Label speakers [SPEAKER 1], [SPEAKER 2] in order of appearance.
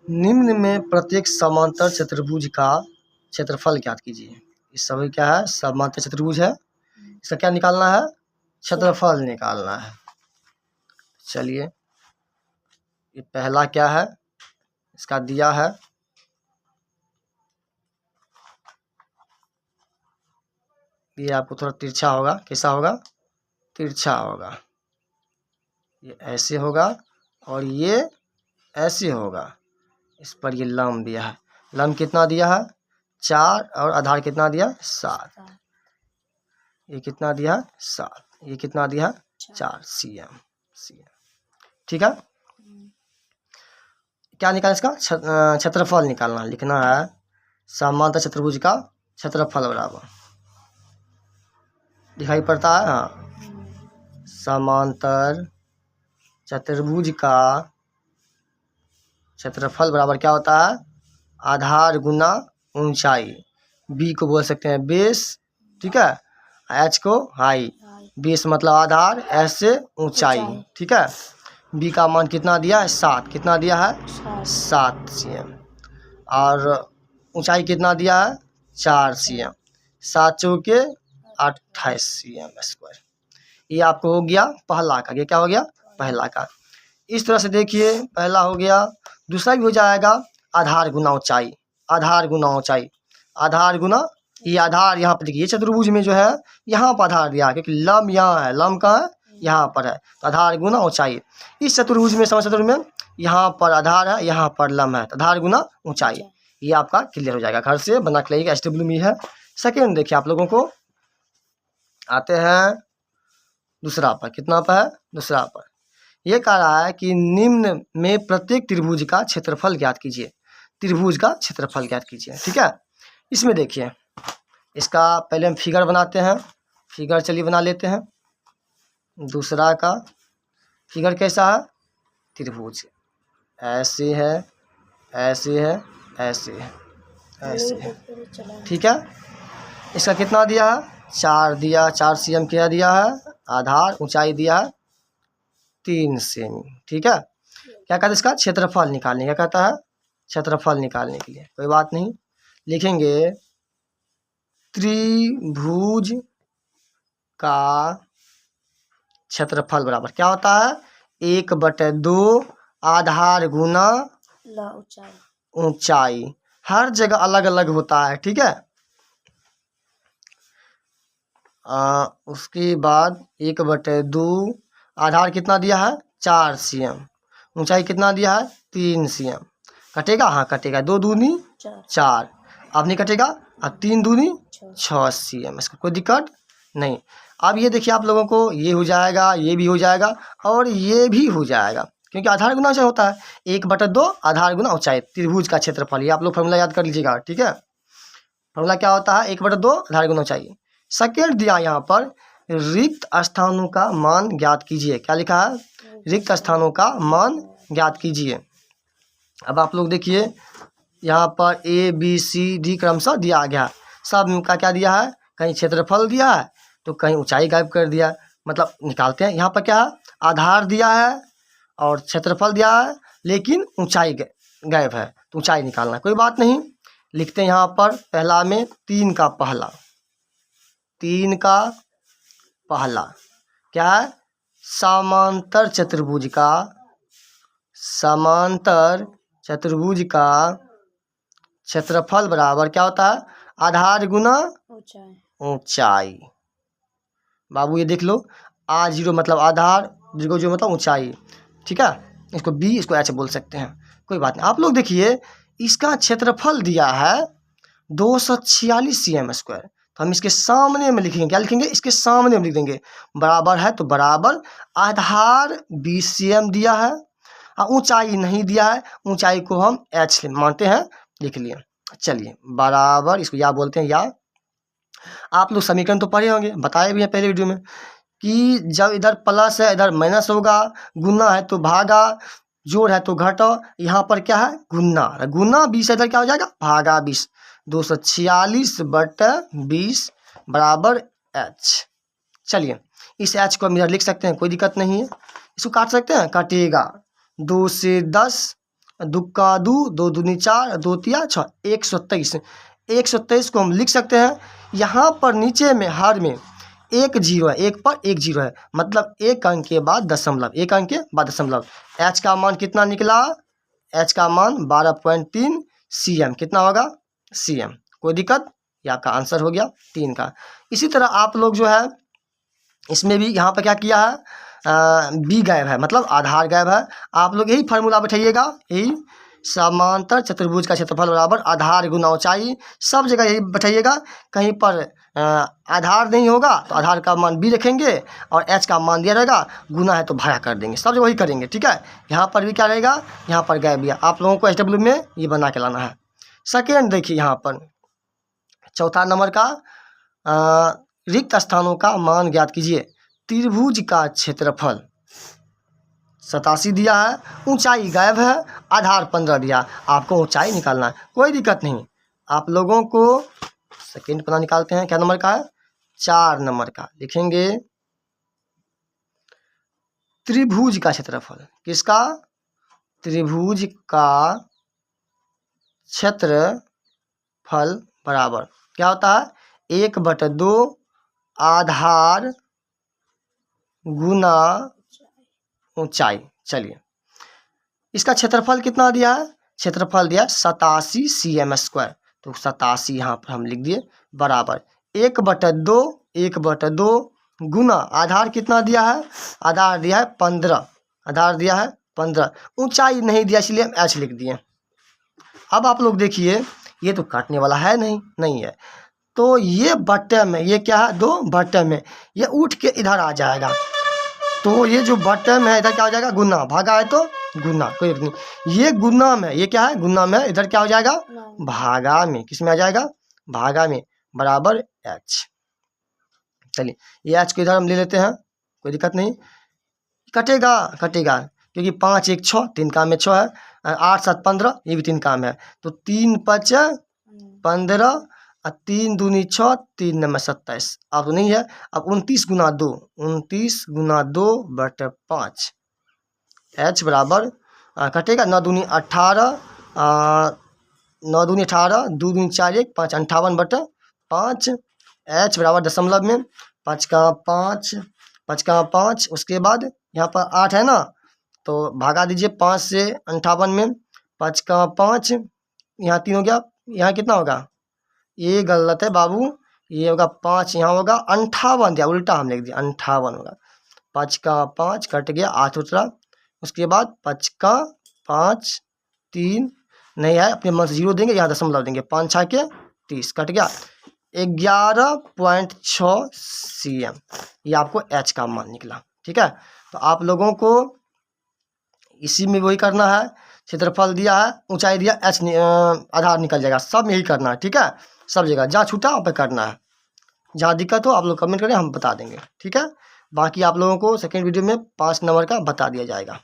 [SPEAKER 1] निम्न में प्रत्येक समांतर चतुर्भुज का क्षेत्रफल ज्ञात कीजिए। इस समय क्या है, समांतर चतुर्भुज है, इसका क्या निकालना है, क्षेत्रफल निकालना है। चलिए, ये पहला क्या है, इसका दिया है ये आपको थोड़ा तिरछा होगा, कैसा होगा, तिरछा होगा। ये ऐसे होगा और ये ऐसे होगा। इस पर ये लंब दिया है, लंब कितना दिया है 4 और आधार कितना दिया 7। ये कितना दिया है 7, ये कितना दिया है 4 cm। ठीक है, क्या निकालना इसका क्षेत्रफल निकालना, लिखना है समांतर चतुर्भुज का क्षेत्रफल बराबर, दिखाई पड़ता है, हाँ, समांतर चतुर्भुज का क्षेत्रफल बराबर क्या होता है, आधार गुना ऊंचाई, बी को बोल सकते हैं बेस, ठीक है, एच को हाई, बेस मतलब आधार, एस से ऊंचाई, ठीक है। बी का मान कितना दिया है 7, कितना दिया है 7 cm, और ऊंचाई कितना दिया है 4 cm, 7 चौके 28 cm स्क्वायर। ये आपको हो गया पहला का, ये क्या हो गया पहला का। इस तरह से देखिए, पहला हो गया, दूसरा भी हो जाएगा आधार गुना ऊंचाई, आधार गुना ऊंचाई, आधार गुना, ये आधार यहाँ पर देखिए चतुर्भुज में जो है यहाँ पर आधार दिया है, क्योंकि लंब यहाँ है, लंब कहाँ है यहाँ पर है, तो आधार गुना ऊंचाई। इस चतुर्भुज में, समझ चतुर्भुज में यहाँ पर आधार है, यहाँ पर लंब है, तो आधार गुना ऊंचाई। ये आपका क्लियर हो जाएगा, घर से बना के लाइएगा, SW में है। सेकेंड देखिए आप लोगों को, आते हैं दूसरा पर, कितना पर है दूसरा पर। यह कह रहा है कि निम्न में प्रत्येक त्रिभुज का क्षेत्रफल ज्ञात कीजिए, त्रिभुज का क्षेत्रफल ज्ञात कीजिए, ठीक है। इसमें देखिए, इसका पहले हम फिगर बनाते हैं, फिगर चलिए बना लेते हैं। दूसरा का फिगर कैसा है, त्रिभुज ऐसे है, ऐसे है, ऐसे है, ऐसे है, ठीक है। इसका कितना दिया है 4 दिया, 4 cm क्या दिया है आधार, ऊंचाई दिया है 3 सेमी, ठीक है। क्या कहता है इसका क्षेत्रफल निकालने, क्या कहता है क्षेत्रफल निकालने के लिए, कोई बात नहीं, लिखेंगे त्रिभुज का क्षेत्रफल बराबर क्या होता है 1/2 आधार गुना ऊंचाई, हर जगह अलग अलग होता है, ठीक है। उसके बाद 1/2 आधार कितना दिया है 4 cm, ऊंचाई कितना दिया है 3 cm, कटेगा, हाँ कटेगा, 2 दूनी 4, अब नहीं कटेगा, अब 3 दूनी 6 cm, इसका कोई दिक्कत नहीं। अब ये देखिए आप लोगों को, ये हो जाएगा, ये भी हो जाएगा और ये भी हो जाएगा, क्योंकि आधार गुना ऊंचाई होता है, 1/2 आधार गुना ऊंचाई, त्रिभुज का क्षेत्रफल। ये आप लोग फॉर्मूला याद कर लीजिएगा, ठीक है। फॉर्मूला क्या होता है 1/2 आधार गुना ऊंचाई। सेकेंड दिया यहाँ पर, रिक्त स्थानों का मान ज्ञात कीजिए, क्या लिखा है रिक्त स्थानों का मान ज्ञात कीजिए। अब आप लोग देखिए, यहाँ पर ABCD क्रमशः दिया गया, सब का क्या दिया है, कहीं क्षेत्रफल दिया है तो कहीं ऊंचाई गायब कर दिया, मतलब निकालते हैं। यहाँ पर क्या आधार दिया है और क्षेत्रफल दिया है, लेकिन ऊंचाई गायब है, तो ऊंचाई निकालना, कोई बात नहीं। लिखते हैं यहाँ पर पहला में 3 का पहला, 3 का पहला क्या है समांतर चतुर्भुज का, समांतर चतुर्भुज का क्षेत्रफल बराबर क्या होता है आधार गुना ऊंचाई। बाबू ये देख लो, R0 मतलब आधार, 0 मतलब ऊंचाई, ठीक है। इसको B, इसको H बोल सकते हैं, कोई बात नहीं। आप लोग देखिए, इसका क्षेत्रफल दिया है 246 cm स्क्वायर, तो हम इसके सामने में लिखेंगे, क्या लिखेंगे इसके सामने में लिख देंगे, बराबर है तो बराबर, आधार 20 cm दिया है और ऊंचाई नहीं दिया है, ऊंचाई को हम H मानते हैं, लिख लिए। चलिए बराबर, इसको या बोलते हैं या। आप लोग समीकरण तो पढ़े होंगे, बताए भी हैं पहले वीडियो में, कि जब इधर प्लस है इधर माइनस होगा, गुना है तो भागा, जोड़ है तो घटा, यहाँ पर क्या है गुना, गुना 20 इधर क्या हो जाएगा भागा 20, 246/20 बराबर H। चलिए इस H को हम इधर लिख सकते हैं, कोई दिक्कत नहीं है, इसको काट सकते हैं, काटिएगा 2 से 10 दुक्का दू, दो दूनी 4, दो तिया 6, 123। 123 को हम लिख सकते हैं। यहाँ पर नीचे में हर में एक जीरो है, एक पर एक जीरो है, मतलब एक अंक के बाद दशमलव, एक अंक के बाद दशमलव। एच का मान कितना निकला? एच का मान 12.3 cm। कितना होगा? cm। कोई दिक्कत? ये आपका आंसर हो गया 3 का। इसी तरह आप लोग जो है इसमें भी यहाँ पर क्या किया है, बी गायब है, मतलब आधार गायब है। आप लोग यही फार्मूला बैठाइएगा, यही समांतर चतुर्भुज का क्षेत्रफल बराबर आधार गुना ऊंचाई। सब जगह यही बैठाइएगा। कहीं पर आधार नहीं होगा तो आधार का मान बी रखेंगे और एच का मान दिया रहेगा, गुना है तो भागा कर देंगे। सब जगह वही करेंगे, ठीक है। यहाँ पर भी क्या रहेगा, यहाँ पर गायब दिया। आप लोगों को SW में ये बना के लाना है। सेकेंड देखिए यहाँ पर चौथा नंबर का रिक्त स्थानों का मान ज्ञात कीजिए। त्रिभुज का क्षेत्रफल 87 दिया है, ऊंचाई गायब है, आधार 15 दिया। आपको ऊंचाई निकालना है, कोई दिक्कत नहीं। आप लोगों को सेकेंड पता निकालते हैं, क्या नंबर का है? 4 नंबर का लिखेंगे त्रिभुज का क्षेत्रफल। किसका? त्रिभुज का क्षेत्रफल बराबर क्या होता है? 1/2 आधार गुना ऊंचाई। चलिए इसका क्षेत्रफल कितना दिया है? क्षेत्रफल दिया 87 cm²। तो 87 यहाँ पर हम लिख दिए बराबर 1/2 गुना आधार कितना दिया है? आधार दिया है 15। आधार दिया है 15, ऊंचाई नहीं दिया इसलिए हम h लिख दिए। अब आप लोग देखिए ये तो काटने वाला है नहीं है, तो ये बट्टे में ये क्या है? 2 बट्टे में ये उठ के इधर आ जाएगा। तो ये जो बटन है इधर क्या हो जाएगा? गुना। भागा है तो गुना, कोई नहीं। ये गुना में, ये क्या है? गुना में, इधर क्या हो जाएगा? भागा में। किस में आ जाएगा? भागा में बराबर h। चलिए ये h को इधर हम ले लेते हैं, कोई दिक्कत नहीं। कटेगा क्योंकि 5 1 6, 3 काम में 6 है, 8 7 15, ये भी 3 काम है। तो 3 5 15 और 3 दूनी 6, 3 9 27। अब तो नहीं है। अब 29 गुना 2, 29 गुना 2/5 h बराबर कटेगा 9 दूनी 18, 9 दूनी 18, 2 दूनी 4 1 5, 58/5। h बराबर दशमलव में 5 का 5, 5 का 5। उसके बाद यहाँ पर 8 है ना, तो भागा दीजिए 5 से 58 में। 5 का 5, यहाँ 3 हो गया, यहाँ कितना होगा? ये गलत है बाबू, ये होगा 5, यहाँ होगा 58 दिया, उल्टा हम लिख दिया 58 होगा। 5 का 5 कट गया, 8 उतरा। उसके बाद 5 का 5 3 नहीं है, अपने मन से 0 देंगे, यहाँ दशमलव देंगे। 5 6 के 30 कट गया 11.6 cm। ये आपको h का मान निकला, ठीक है। तो आप लोगों को इसी में वही करना है। क्षेत्रफल दिया है, ऊंचाई दिया, h आधार निकल जाएगा। सब यही करना है, ठीक है। सब जगह जहाँ छूटा वहाँ पे करना है। जहाँ दिक्कत हो आप लोग कमेंट करें, हम बता देंगे, ठीक है। बाकी आप लोगों को सेकेंड वीडियो में 5 नंबर का बता दिया जाएगा।